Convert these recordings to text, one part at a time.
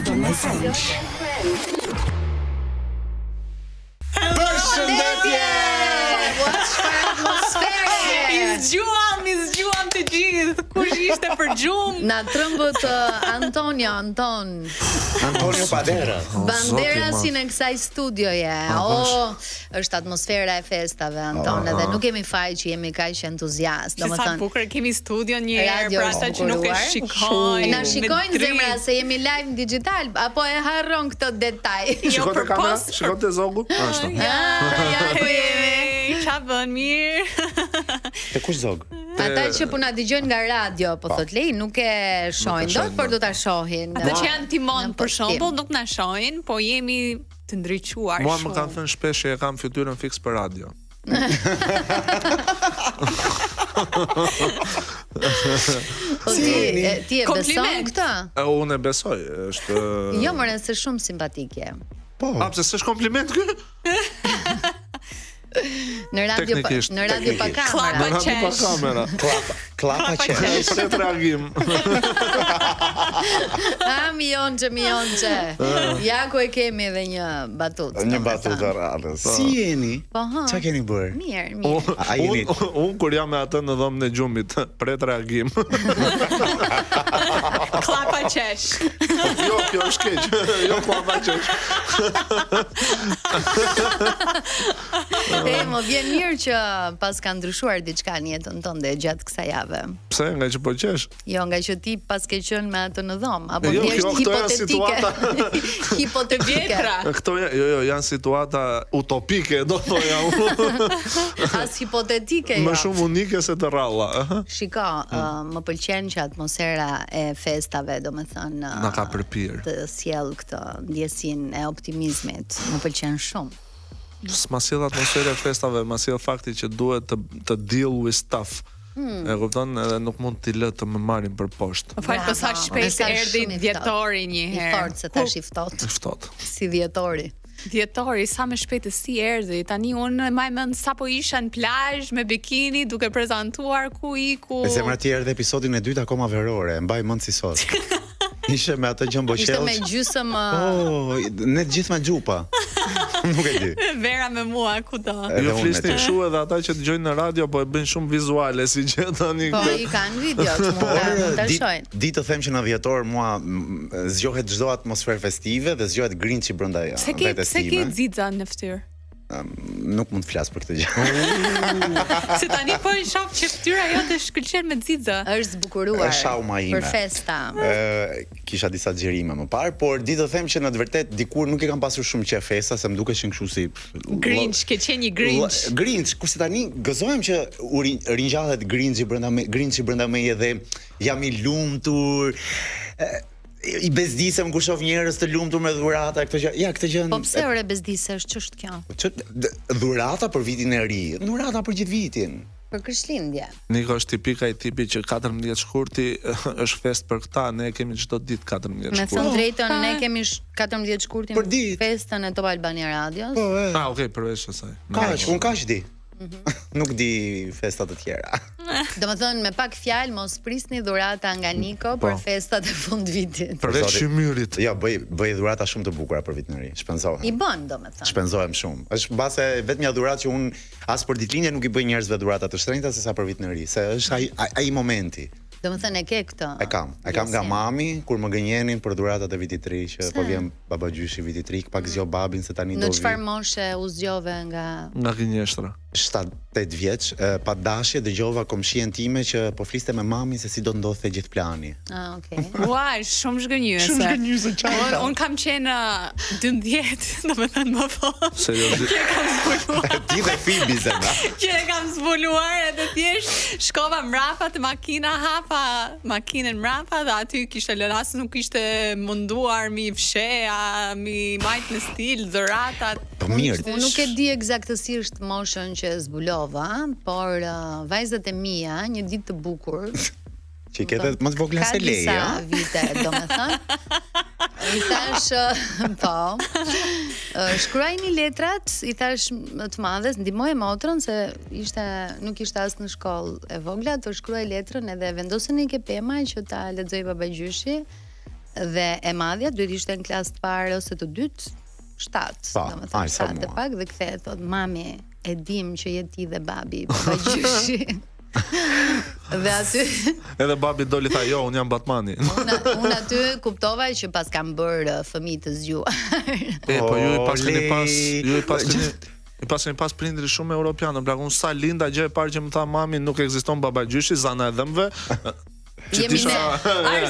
Radio Me Friends. Përshëndetje! Izgjuam të gjithë. Kush ishte për gjumë? Na trëmbët Antonio Bandera. Bandera si në kësaj studioje. Është atmosfera e festave, Anton, edhe nuk kemi faj që jemi kaq entuziast. Sa bukur kemi studion një herë për ata që nuk e shikojnë. Na shikojnë zemra se jemi live në digital, apo e harron këtë detaj. Shikote kamera? Shikote zogu? Ashtu. Qa bën mirë. Te kush zog? Ata që po na dëgjojnë nga radio, po thot Lej, nuk e shohin dot, por do ta shohin. Ata që janë timon për shembull nuk na shohin, po jemi të ndriçuar shumë. Mua më kanë thënë shpesh që e kam fytyrën fiks për radio. Ti e beson këtë? Unë e besoj, është Jo, more se shumë simpatike. Po. A pse s'është kompliment ky? Në radio pa kamera. Klapa qesh. Për reagim. Mionxhe. Ja ku e kemi edhe një batutë. Një batutë rradhës. Si jeni? Ç'a keni bërë? Mirë. Unë kur jam me atë në dhomën e gjumit, pret reagim. Klapa qesh. Jo, kjo është keq. Jo klapa qesh. Më vjen mirë që pas ka ndryshuar diçka në jetën tënde gjatë kësaj jave. Pse, nga që po qesh? Jo, nga që ti pas ke qenë me atë në dhomë, apo Jo, thjesht këto janë situata. hipotetike. Këto janë situata utopike, do thoja unë. As hipotetike, Më jo. shumë unike se të rralla. Shiko, më pëlqen që atmosfera e festave, domethënë, Na ka përpir. të sjell këtë ndjesinë e optimizmit. Më pëlqen shumë. S'ma sjell atmosfera e festave, ma sjell fakti që duhet të deal with stuff. E kupton, edhe nuk mund t'i lë të më marrin për poshtë. Fal, po sa shpejt erdhi dhjetori një herë. I fortë se tash i ftohtë. Ftohtë. Si dhjetori. Dhjetori, sa me shpejtësi erdhi. Tani unë maj mend sapo isha në plazh me bikini duke prezantuar ku iku. E zemra ti erdhe episodin e dytë akoma verore, mbaj mend si sot. Ishe me atë gjën boqellç. Ishte me gjysëm ne të gjithë me xhupa. Nuk e di. Vera me mua kudo. Jo flisni kështu edhe ata që dëgjojnë në radio, po e bëjnë shumë vizuale si që tani. Po i kanë videot, mund ta shohin. Ditë të them që në dhjetor mua zgjohet çdo atmosferë festive dhe zgjohet Grinchi brenda vetes Se ke time. xixa në fytyrë. Nuk mund të flas për këtë gjë. Se tani po i shoh që fytyra jote shkëlqen me xixa. Është zbukuruar. Është shauma ime. Për festa. Kisha disa xhirime më parë, por ditë të them që në të vërtetë dikur nuk e kam pasur shumë qef festa, se më dukeshin kështu si Grinch, ke qenë një Grinch. Grinch, kurse tani gëzohem që u ringjallet Grinchi brenda meje dhe jam i lumtur. I bezdisem kur shoh njerëz të lumtur me dhurata, këtë gjë. Po pse ore bezdisesh, ç'është kjo? Dhurata për vitin e ri, dhurata për gjithë vitin. Për Krishtlindje. Niko është tipika i tipi që 14 shkurti është fest për këta, ne kemi çdo ditë 14 Me shkurti. thënë drejtën, ne kemi 14 shkurtin Për ditë. festën e Top Albania Radios. Okej, përveç asaj. Unë kaq di. Nuk di festat të tjera. Domethënë me pak fjalë mos prisni dhurata nga Niko për festat e fundvitit. Përveç shymyrit. Jo, bëj dhurata shumë të bukura për vitin e ri. Shpenzohem. I bën domethënë. Shpenzohem shumë. Është mbase vetëm një dhuratë që unë as për ditëlindje nuk i bëj njerëzve dhurata të shtrenjta sesa për vitin e ri, se është ai momenti. Domethënë e ke këtë. E kam nga mami kur më gënjenin për dhuratat e vitit të ri që po vjen babagjyshi vitit të ri, pak zgjo babin se tani do vi. Në çfarë moshe u zgjove nga gënjeshtra? 7-8 vjeç, pa dashje dëgjova komshien time që po fliste me mamin se si do ndodhte gjithë plani. Okay. Ua, shumë zhgënjyese. Shumë zhgënjyese çfarë? Un kam qenë 12, domethënë më vonë. Seriozisht. Që kam zbuluar. Ti dhe Fibi zemra. Që e kam zbuluar edhe thjesht shkova mbrapa te makina, hapa makinën mbrapa dhe aty kishte lënë as nuk ishte munduar mi fsheha, mi majt në stil dhuratat. Po mirë. Unë nuk e di eksaktësisht moshën që zbulova, por vajzat e mia një ditë të bukur. Që i ketë më të vogla se Leja. Ka disa vite, domethënë. I thash, po. Shkruajini letrat, i thash të madhes, ndihmoj motrën se nuk ishte as në shkollë e vogla, të shkruaj letrën edhe vendosën i ke pema që ta lexoj babagjyshi. Dhe e madhja duhet ishte në klasë të parë ose të dytë, 7, domethënë 7 e pak dhe kthehet thot mami, e dim që je ti dhe babi, pa gjyshi. Dhe aty edhe babi doli tha jo, unë jam Batmani. Unë aty kuptova që pas kam bërë fëmijë të zgjuar. Po ju i paskeni pas prindri shumë europianë, pra unë sa linda gjë e parë që më tha mami nuk ekziston babagjyshi, zana e dhëmbëve. Jemi me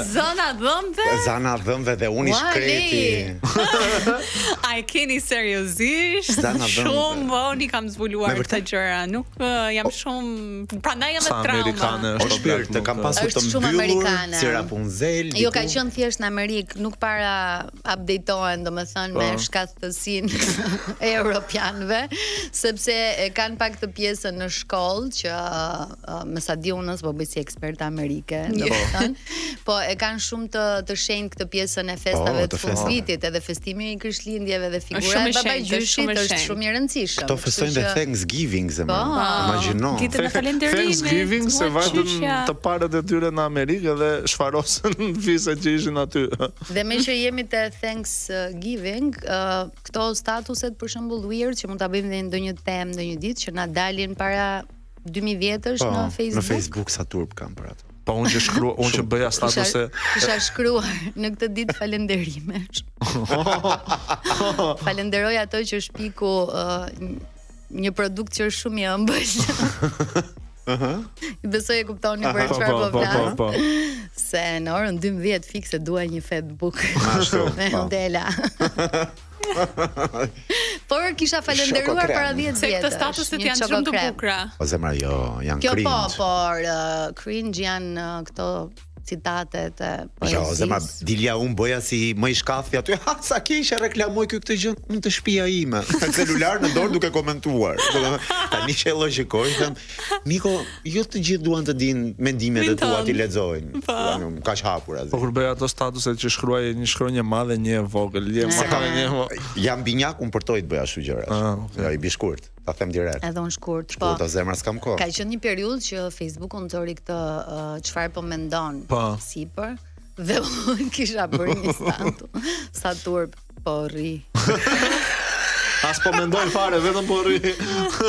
zana dhëmbëve? Zana dhëmbëve dhe unë i shkreti. A e keni seriozisht? Shumë, unë i kam zbuluar këto gjëra. Nuk jam shumë, prandaj jam me trauma. Amerikane është shpirt, të kam pasur të mbyllur si Rapunzel. Jo, ka qenë thjesht në Amerikë, nuk para updatehen, domethënë me shkathësinë e europianëve, sepse kanë pak të pjesën në shkollë që me sa di unë po bëj si eksperte amerike. Po e kanë shumë të shenjtë këtë pjesën e festave të fundvitit, edhe festimi i Krishtlindjeve dhe figura e babagjyshit është shumë i rëndësishëm. Këto festojnë dhe Thanksgiving, imagjino. Ditën e falënderimit. Thanksgiving se vajtën të parët e tyre në Amerikë dhe shfarosën fiset që ishin aty. Dhe me që jemi te Thanksgiving, këto statuset për shembull weird që mund ta bëjmë në ndonjë temë ndonjë ditë që na dalin para 2000 vjetësh në Facebook. Në Facebook sa turp kam për ato. Po unë që bëja statuse kisha shkruar në këtë ditë falënderimesh. Falenderoj ato që shpiku një produkt që është shumë i ëmbël. Besoj e kuptoni për çfarë po flas. Po. Se në orën 12 fikse dua një Facebook me modela. Por kisha falenderuar para 10 vjetësh. Se këto statuset janë shumë të bukura. Po zemra jo, janë cringe. Kjo por cringe janë këto citatet e poezisë. Jo, zemra, dilja unë bëja si më i shkathi aty, sa kisha reklamoj këtë gjë në të shtëpia ime. Celular në dorë duke komentuar. Tani që e logjikoj, them, Miko, jo të gjithë duan të dinë mendimet e tua ti lexojnë. Kaq hapur azi. Po kur bëja ato statuset që shkruaj një shkronjë e madhe, një e vogël, jam binjak, unë përtoj të bëja ashtu gjëra. Jo, i bishkurt. Ta them direkt. Edhe unë shkurt. Po, ta zemra s'kam kohë. Ka qenë një periudhë që Facebooku nxori këtë çfarë po mendon sipër dhe unë kisha bërë një status. Sa turp po rri. As po mendoj fare, vetëm po rri.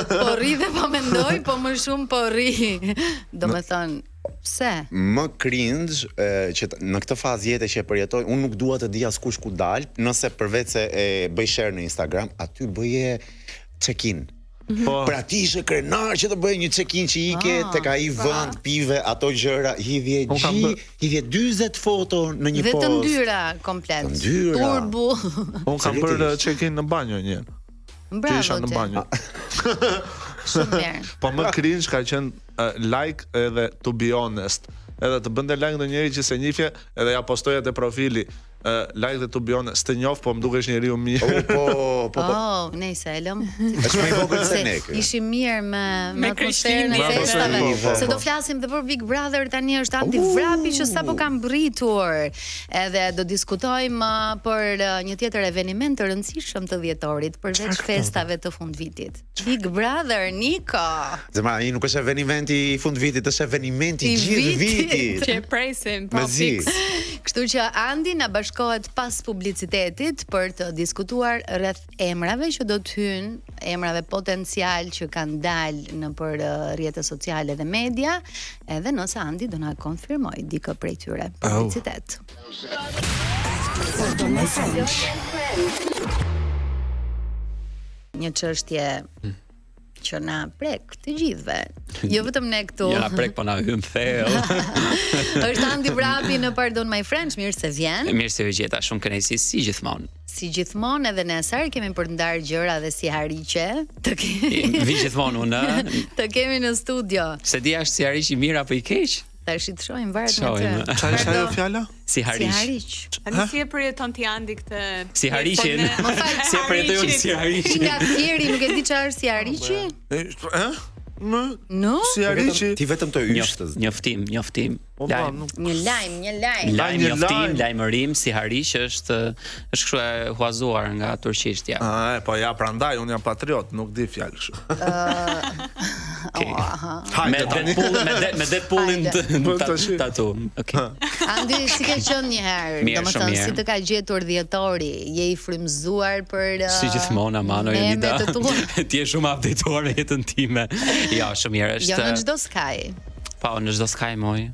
Po rri dhe po mendoj, po më shumë po rri. Domethënë, pse? Më cringe që në këtë fazë jete që e përjetoj, unë nuk dua të di askush ku dal, nëse përveç se e bëj share në Instagram, aty bëje check-in. Pra ti ishe krenar që të bëj një check-in që ike tek ai vend, pive, ato gjëra, hidhje 40 foto në një post. Dhe të ndyra komplet. Turbo. Unë kam bërë check-in në banjo një. Bravo. Isha në banjo. Shumë mirë. Po më cringe ka qenë like edhe to be honest. Edhe të bënde like në njëri që se njifje, edhe ja postoja te profili. Like dhe to be honest, të njof, po më dukesh njeriu mirë. Oh, nejse, e lëm. Është më i vogël se ne. Ishim mirë me atmosferën e festave. Se do flasim dhe për Big Brother tani është Andi Vrapi që sapo ka mbritur. Edhe do diskutojmë për një tjetër eveniment të rëndësishëm të dhjetorit, përveç festave të fundvitit. Big Brother, Niko. Zemra, ai nuk është evenimenti i fundvitit, është evenimenti i gjithë vitit. Që presim, po fix. Kështu që Andi na bashkohet pas publicitetit për të diskutuar rreth emrave që do të hynë, emrave potencial që kanë dalë në për rrjetet sociale dhe media, edhe nëse Andi do na konfirmoj dikë prej tyre. Publicitet. Një çështje që na prek të gjithëve. Jo vetëm ne këtu. Ja na prek, po na hym thellë. Është Andi Vrapi në Pardon My Friends, mirë se vjen. Mirë se u gjeta, shumë kënaqësi si gjithmonë. Si gjithmonë edhe ne sa kemi për të ndarë gjëra dhe si hariqe, të kemi. Vi gjithmonë unë. Të kemi në studio. Se di është si hariq i mirë apo i keq? Tash i të shohim varet me të. Çfarë është ajo fjala? Si hariq. Si hariq. Tani si e përjeton ti Andi këtë? Si hariqin. Si e përjeton si hariqin. Nga Fieri nuk e di çfarë është si hariqi? No? Si hariqi. Ti vetëm të yshtës. Njoftim. Një lajm. Lajmërim si hariq është kështu e huazuar nga turqishtja. Po ja prandaj unë jam patriot, nuk di fjalë kështu. Me Deadpoolin tatu. Okej. Andi, si ke qenë një herë, Mirë, shumë domethënë mirë. si të ka gjetur dhjetori, je i frymëzuar për Si gjithmonë Amano Jonida. memet të tua. Ti je shumë updateuar në jetën time. Ja, shumë mirë Jo në është. çdo Sky. Po, në çdo Sky moj.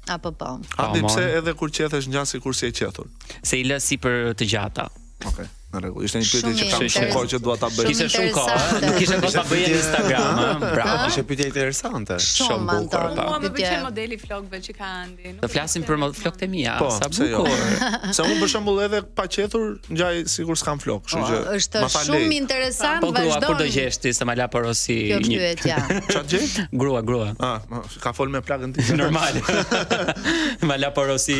Apo po. Andi, moj. pse edhe kur qethesh ngjan sikur si e qetur? Se i lë si për të gjata. Okej, në rregull. Ishte një pyetje Shumë që kam mirë, shumë kohë që dua ta bëj. Kishte shumë kohë, nuk kishe kohë ta bëje në Instagram, ëh. Bravo. Ishte pyetje interesante. Shumë bukur, Anton. po. Mua më pyetje. pëlqen modeli flokëve që ka Andi. Nuk Do flasim për flokët e mia, Po, sa pse jo? bukur. Se unë për shembull edhe pa qetur ngjaj sikur s'kam flok, kështu që Është ma fa shumë lej. interesant, Po grua, kur do vazhdon. gjesh ti se ma la porosi Kjo pyetja. Çfarë gjej? Grua. Ka fol me plagën ti. Normal. Ma la porosi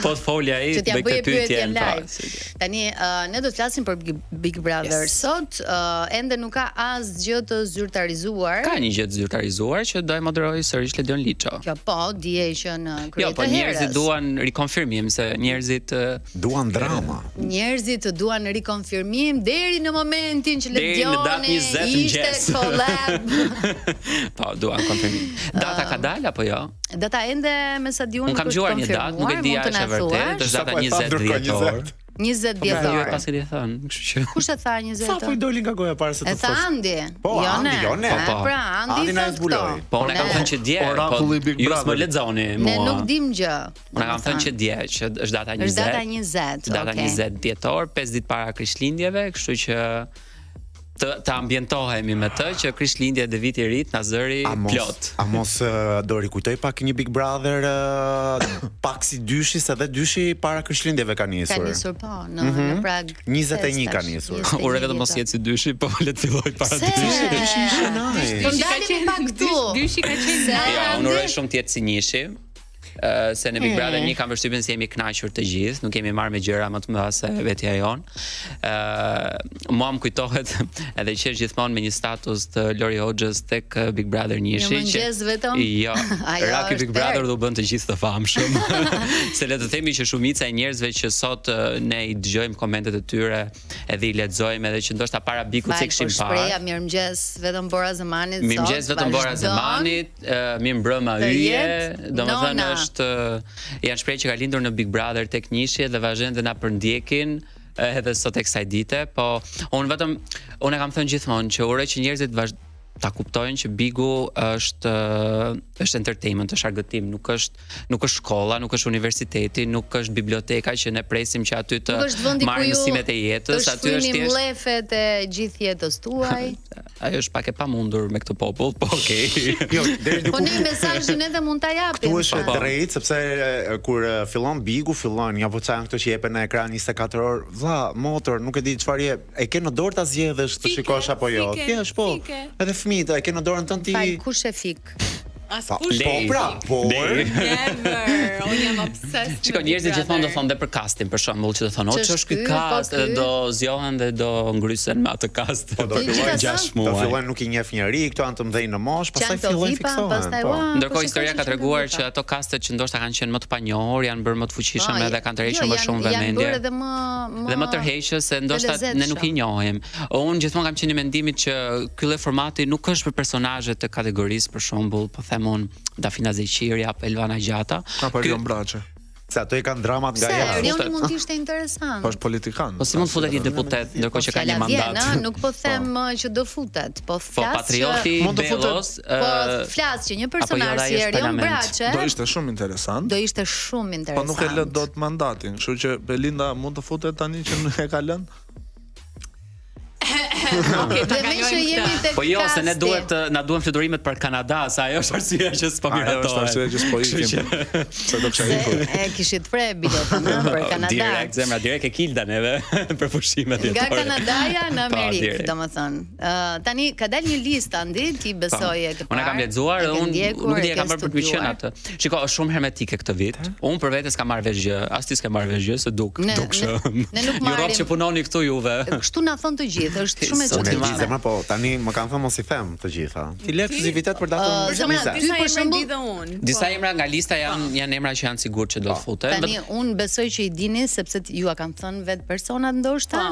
portfolio ai, Që t'ja bëj bëje këtë pyetje pyetje në live. fakt. Tani ne do të flasim për Big Brother Yes. sot. Ende nuk ka asgjë të zyrtarizuar. Ka një gjë të zyrtarizuar që do e moderoj sërish Ledion Liço. Kjo po, dije që në Jo, krye po të njerëzit herës. duan rikonfirmim se njerëzit Duan drama. Njerëzit duan rikonfirmim deri në momentin që Deri në datë Ledioni 20 ishte mëngjes. collab. po duan konfirmim. Data ka dalë apo jo? Data ende me sa di unë Unë kam nuk është dëgjuar një datë, nuk e di a konfirmuar, është e mund të na vërtetë, thuash? është data Sa po e tha 20 ndërkohë dhjetor. 20? 20 Po ju e dhjetor. pasi di thënë, kështu që Kush e tha 20? Sa po i doli nga goja para se E të tha thosh. Andi. Po, Andi, jo ne. Po. Pra, Andi Andi na e thot zbuloi. këto. Po unë kam Ne- thënë që dje, po Orakulli Big ju Brother. s'më lexoni Ne mua. nuk dim gjë. Unë kam thënë që dje që është data 20. Është data 20. Data okay. 20 dhjetor, 5 ditë para Krishtlindjeve, kështu që të ambientohemi me të që Krishtlindja dhe viti i ri na zëri plot. A mos do rikujtoj pak një Big Brother pak si dyshi, se edhe dyshi para Krishtlindjeve ka Ka nisur. nisur po në prag. 21 ka festash, nisur. 21 Ure vetëm mos jetë si dyshi, po le të filloj para Se? dyshi. Dyshi ishte nice. Po ndalemi pak këtu. Dyshi ka qenë Se? Ja, Andi? unë uroj shumë të jetë si Nishi. Se në Big Brother 1 kam përshtypjen se jemi kënaqur të gjithë, nuk kemi marrë me gjëra më të mëdha se vetja jon. Mua më kujtohet edhe që është gjithmonë me një status të Lori Hoxhës tek Big Brother 1 që mëngjes vetëm? Jo, Ajo Raki Big është Brother fair. do bën të gjithë të famshëm. Se le të themi që shumica e njerëzve që sot ne i dëgjojmë komentet e tyre edhe i lexojmë edhe që ndoshta para Bikut se kishim parë. Shpreja mirëmëngjes vetëm Bora Zemanit. Mirëmëngjes vetëm Bora Zemanit, mirëmbrëma të yje, jetë domethënë nona. është janë shprehje që ka lindur në Big Brother tek Nishi dhe vazhdojnë të na përndjekin edhe sot tek kësaj dite, po unë e kam thënë gjithmonë që uroj që njerëzit ta kuptojnë që Bigu është entertainment, është argëtim, nuk është shkolla, nuk është universiteti, nuk është biblioteka që ne presim që aty të Nuk është vendi ku marrim ju mësimet e jetës, aty është shfryni thjesht mllefet e gjithë jetës tuaj. ajo është pak e pamundur me këtë popull, po okay. Jo, deri Po diku ne mesazhin edhe mund ta japim. tu është Po. drejt, sepse kur fillon Bigu, fillon ja voca këto që jepen në ekran 24 orë, vlla, motor, nuk e di çfarë je, e ke në dorë ta zgjedhësh të Fike, shikosh apo jo. fike, Thjesht po. fike. Edhe fëmijët e ke në dorën tënd ti. Fal, kush e fik? Askush. Po pra, por Never. Unë jam obsessed. Shiko, njerëzit gjithmonë do thonë dhe për castin, për shembull, që do thonë, "O, ç'është ky cast?" Po, ky. Do zgjohen dhe do ngrysen me atë cast. Po, do për fillojnë 6 do muaj. fillojnë nuk i njeh njëri, këto janë të mëdhenj në moshë, pastaj Qanë të fillojnë vipa, fiksohen. pastaj Po. ua. Ndërkohë po historia shikoj ka që treguar janë që ato kastet që ndoshta kanë qenë më të panjohur janë bërë më të fuqishëm Po, edhe kanë tërhequr jo, më shumë Janë vëmendje. bërë edhe Dhe më tërheqës se ndoshta ne nuk i njohim. Unë gjithmonë kam qenë i mendimit që ky lloj formati nuk është për personazhet të kategorisë, për shembull, po them unë Dafina Zeqiri apo Elvana Gjata. Apo Ky- Rion Braçe. Se ato i kanë dramat nga Se, jashtë. Rioni mund të ishte interesant. Po është politikan. Po si mund futet një deputet ndërkohë që ka një Fjala vjen, mandat? ëh, nuk po them që do futet, po Po flas patrioti Mund të futet- Bellos, Po flas që një personazh ai si është Rion parlament. Braçe Do ishte shumë interesant. do ishte shumë Po interesant. nuk e lë dot mandatin, kështu që Belinda mund të futet tani që nuk e ka lënë. Okej, ta Dhe me që kalojmë jemi këtë. tek Po jo, se ne kasti. na duhen fluturimet për Kanada, sa ajo është arsyeja që s'po Ajo është miratohet. arsye që s'po Kështu ikim. që- Se do kisha Se ikur. e kishit pre biletën për Kanada. Direkt, zemra, direkt e kilda neve për pushimet Nga jetore. Kanadaja në Po, Amerikë, direkt. domethënë. Tani ka dalë një listë Andi, ti besoj e ke parë. Unë e kam lexuar dhe unë nuk di e kam bërë për të pëlqyer atë. Shiko, është shumë hermetike këtë vit. Unë për vetes kam marrë vesh gjë, as ti s'ke marrë vesh gjë se Ne nuk Ju marrim. rrotë që punoni këtu juve. Kështu na thon të gjithë, është shumë shumë e Sot i çuditshme. Zemra, po tani më kanë thënë mos i them të gjitha. Ti le ekskluzivitet për datën Zemra, 20. ty për shembull dhe unë. Disa emra nga lista janë emra që janë sigurt që do të futen. tani un besoj që i dini sepse ju a kanë thënë vet personat ndoshta.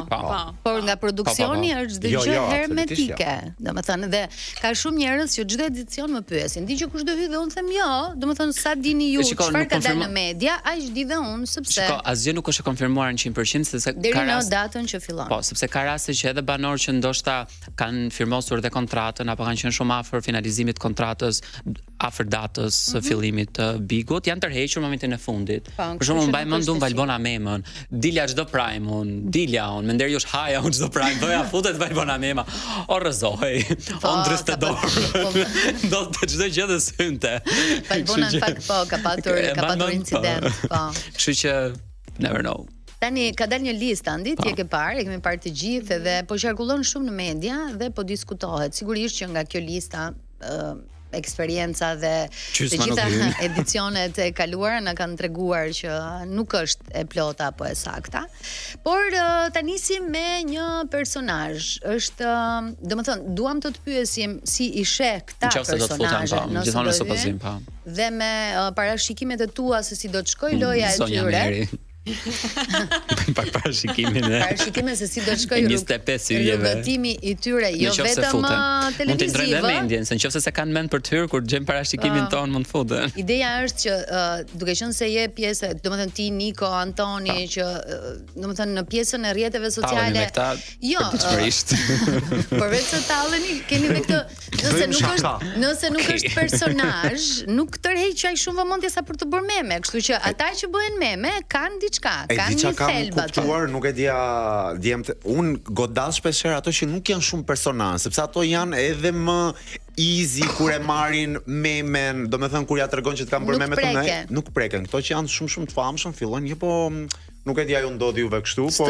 Por nga produksioni është çdo Jo, gjë jo, hermetike. Domethënë dhe ka shumë njerëz që çdo edicion më pyesin, "Di që kush do hy?" Dhe unë them, "Jo." Domethënë sa dini ju Shiko, çfarë nuk ka dalë konfirmo- në media, aq di dhe unë sepse Shiko, asgjë nuk është e konfirmuar në 100% sepse deri ka në rast datën që fillon. Po, sepse ka raste që edhe banorë që ndoshta kanë firmosur dhe kontratën apo kanë qenë shumë afër finalizimit të kontratës, afër datës së fillimit të Bigut, janë tërhequr në momentin e fundit. Po, Për shembull, kështu që mbaj nuk mend është unë e Valbona Memën, dilja çdo prime unë, dilja unë, me ndërjush haja unë çdo prime, doja futet Valbona Mema. O rrëzohej, Po, o ndryste ka pas- po. dorë. Do të çdo gjë të synte. Valbona në fakt po ka patur incident, po. Kështu që never know. Tani ka dalë një listë andi, ti e ke parë, e kemi parë të gjithë edhe po qarkullon shumë në media dhe po diskutohet. Sigurisht që nga kjo lista eksperienca dhe të Gjysma nuk gjitha hyn. edicionet e kaluara na kanë treguar që nuk është e plota apo e sakta. Por ta nisim me një personazh. Është, domethënë, duam të të pyesim si i sheh këta Nëse do të futen, personazhe po, nëse gjithmonë do në hyn, supozim, po. dhe me parashikimet e tua se si do të shkoj loja e Sonja tyre. Meri. Pak parashikimin e Parashikime se si do të shkojë 25 yjeve. rrugëtimi i tyre, jo Nëse vetëm futen. Mund të ndrojnë televiziv. dhe mendjen, se nëse se kanë mend për të hyrë kur gjejmë parashikimin ton mund të futen. Ideja është që duke qenë se je pjesë, domethënë ti, Niko, Antoni, që domethënë në pjesën e rrjeteve sociale. Me këta, Jo, përditshmërisht. përveç se talleni, keni me këtë, nëse nuk është personazh, nuk tërheq aq shumë vëmendje sa për të bërë meme, kështu që ata që bëhen meme kanë diçka, E kanë di çka një kam thelb aty. kuptuar, nuk e dia, un godas shpeshherë ato që nuk janë shumë personazh, sepse ato janë edhe më easy kur e marrin memen, domethënë kur ja tregon që të kanë bërë Nuk meme të ne, preken. nuk preken. Kto që janë shumë të famshëm fillojnë, po nuk e di ju ndodhi juve kështu, po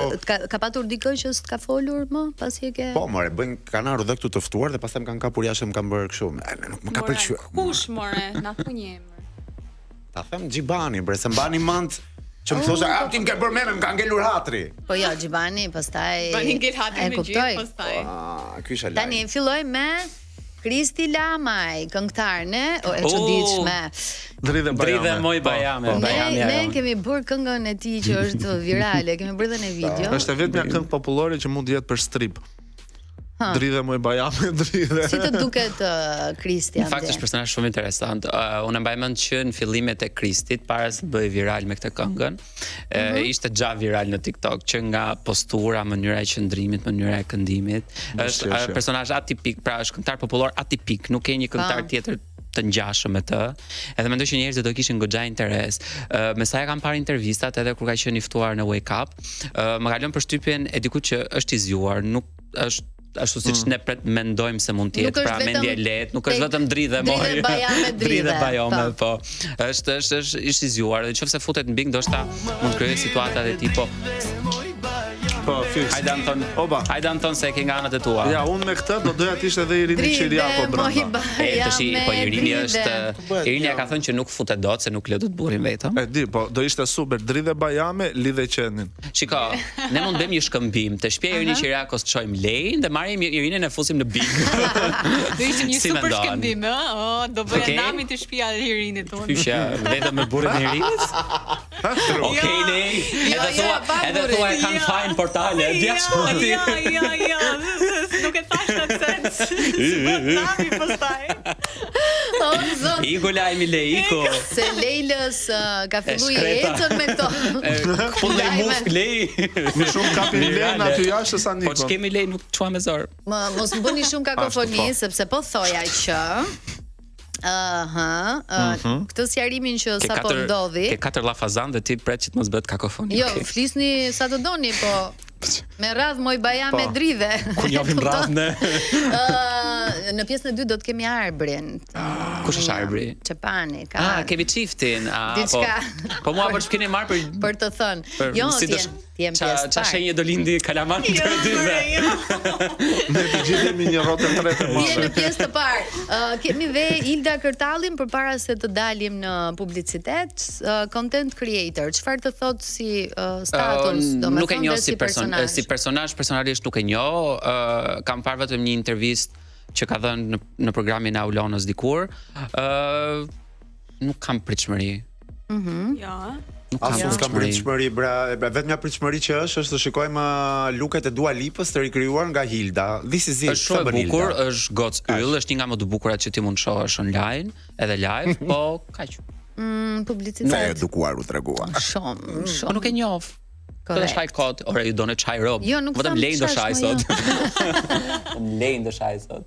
Ka patur dikë që s'ka folur më pasi e ke. po more, bëjnë kanë ardhur dhe këtu të ftuar dhe pastaj më kanë kapur jashtë më kanë bërë kështu. Nuk më ka pëlqyer. Kush more, na thu një emër. Ta them Xhibani, bre, se mbani mend që më thoshte, "A ti më ke bërë meme, më ka ngelur hatri." Po jo, Xhibani, pastaj Bani ngel hatrin e me kuptoj. gjithë pastaj. Ky është Tani filloj me Kristi Lamaj, këngëtarne, e çuditshme. Dridhe Dridhe moj Bajame. Po. Ne kemi bërë këngën e tij që është virale, kemi bërë dhe në video. Është e vetmja këngë popullore që mund të jetë për strip. Dridhe moj Bajame, dridhe. Si të duket Kristi Në fakt është personazh shumë interesant. Unë mbaj mend që në fillimet e Kristit, para se të bëhej viral me këtë këngën, ishte xha viral në TikTok, që nga postura, mënyra e qëndrimit, mënyra e këndimit, është personazh atipik, pra është këngëtar popullor atipik, nuk ke një këngëtar tjetër të ngjashëm me të. Edhe mendoj që njerëzit do kishin goxha interes. Me sa e kam parë intervistat edhe kur ka qenë i ftuar në Wake Up, më ka lënë përshtypjen e dikut që është i zgjuar, nuk është ashtu siç ne mendojmë se mund të jetë, pra mendje lehtë, nuk është vetëm dridhe moj. Dridhe Bajame, Dridhe Bajame, po. Është i zgjuar dhe nëse futet në bing ndoshta mund të krijojë situata dhe tipo Po, fiks. Hajde Anton. Oba. Hajde Anton se e ke nga anët e tua. Ja, unë me këtë do doja të ishte edhe Irini Çiriako brenda. Irini është Irini ka thënë që nuk futet dot se nuk lë dot burrin vetëm. E di, po do ishte super. Dridhe Bajame, lidhe qenin. Shiko, ne mund bëjmë një shkëmbim, të shtëpia e Irini Çiriakos të çojmë lejnë dhe marrim Irinin e fusim në big. Do ishte një super shkëmbim, ëh? Oh, do bëja nami të shtëpia e Irinit tonë. Fyshja vetëm me burrin e Irinit? Okej, ne. Edhe thua e kanë fajin portale, diaspora. Ja, nuk e thash në sens. Nami pastaj. Igo lajmi Leiko. Se Leilës ka filluar ecën me këto. Po lej muf lej. Më shumë kapin lejnë aty jashtë sa Nikon. Po ç'kemi lej nuk çuam me zor. Mos më bëni shumë kakofoni sepse po thoja që këtë sqarimin që sapo ndodhi. Ke 4 llafazan dhe ti pret që të mos bëhet kakofoni. Jo, flisni sa të doni, po me radh moj Bajame dridhe. Ku njofim radh ne. në pjesën e dytë do të kemi Arbrin. Kush është Arbri? Çepani, ka. Kemi çiftin. Diçka. Po mua po shkeni marr për të thënë. Jo, ti jem pjesë. Ça shenjë do lindi kalaman të dyve. Ne të gjithë jemi një rrotë tretë Ti je në pjesë të parë. Kemi dhe Ilda Kërtallin përpara se të dalim në publicitet, content creator. Çfarë të thot si status, domethënë nuk e njoh si personazh, personalisht nuk e njoh. Kam parë vetëm një intervistë që ka dhënë në programin e Aulonës dikur. Nuk kam pritshmëri. Ja. Asun s'kam pritshmëri, vetëm pritshmëri që është të shikojmë luket e Dua Lipës të rikrijuar nga Hilda. This is it. Është shumë e bukur, është gocë yll, është një nga më të bukurat që ti mund të shohësh online, edhe live, po kaq. Publicitet. Ne edukuar u tregua. Shumë. Po nuk e njoh. Këtë shaj kot, ore ju do në çaj rob. Jo, nuk vetëm lejnë do shaj sot. jo. Lejnë do shaj sot.